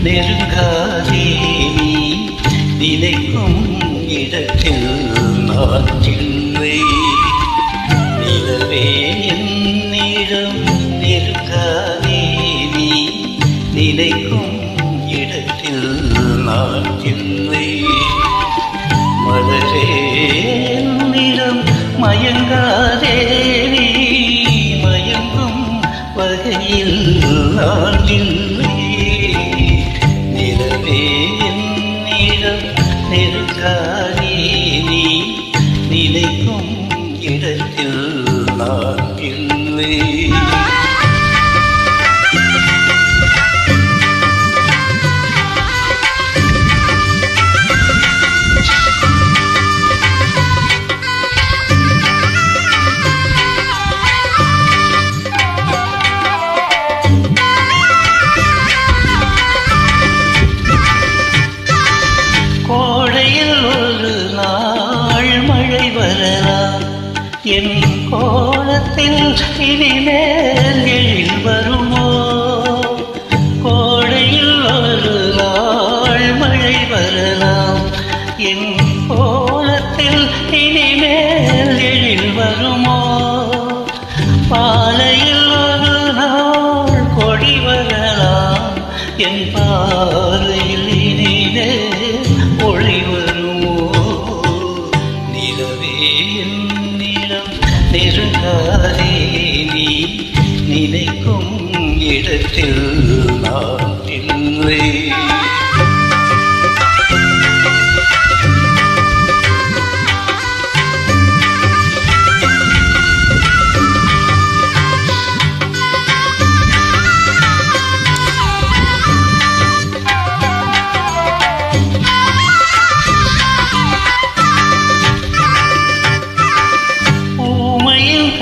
நெருங்காதே நீ நினைக்கும் இடத்தில் நான் இல்லை. நிலவே என்னிடம் நெருங்காதே நீ நினைக்கும் இடத்தில் நான் இல்லை. மலரே என்னிடம் மயங்காதே நீ மயங்கும் வகையில் நான் இல்லை. நிலவே என்னிடம் நெருங்காதே நீ நினைக்கும் இடத்தில் நான் இல்லை. என் கோலத்தில் இனிமேல் எழில் வருமோ? கோடையில் ஒரு நாள் மழை வரலாம். என் கோலத்தில் இனிமேல் எழில் வருமோ? பாலையில் ஒரு நாள் கொடி வரலாம். என் பாறையில் இனிமேல் ஒளி வருமோ? நிலவே நெருங்காதே நீ நினைக்கும் இடத்தில் நான் இல்லை.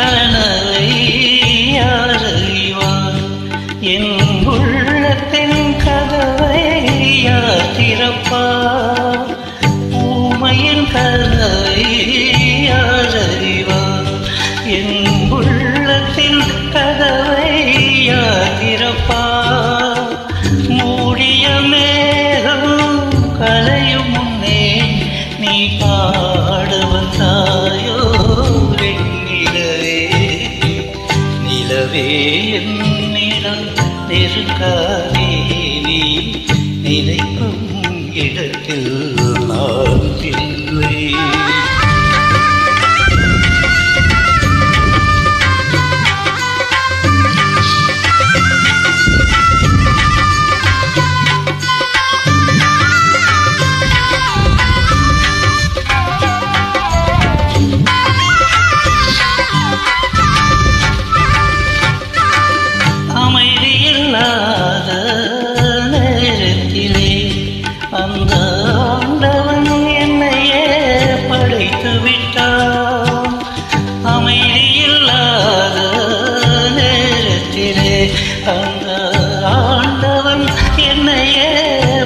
கனவை யார் அறிவார்? என் உள்ளத்தின் கதவை யார் திறப்பார்? ஊமையின் கனவை யார் அறிவார்? என் உள்ளத்தின் கதவை யார் திறப்பார்? மூடிய மேகம் கலையும் முன்னே நீ பாட வந்தாயோ? நிலவே என்னிடம் நெருங்காதே நீ நினைக்கும் இடத்தில் நான் இல்லை. அந்த ஆண்டவன் என்னையே படைத்து விட்டான். அமைதியில்லாத நேரத்திலே அந்த ஆண்டவன் என்னையே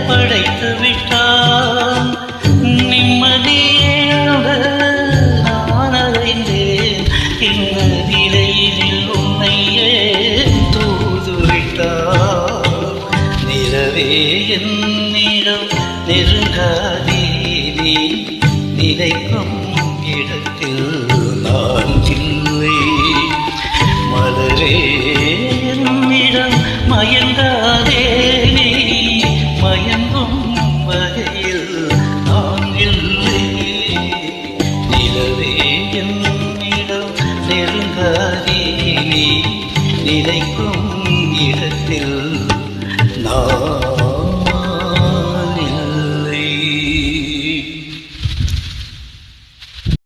படைத்து விட்டான். நிம்மதியாக நான் அடைந்தேன். இந்த நிலையில் உன்னையே தூது விட்டான். நிலவே என்னிடம் நெருங்காதே நீ நினைக்கும் இடத்தில் நான் இல்லை. மலரே என்னிடம் மயங்காதே நீ மயங்கும் வகையில் நான் இல்லை. நிலவே என்னிடம் நெருங்காதே நீ நினைக்கும் இடத்தில் நான்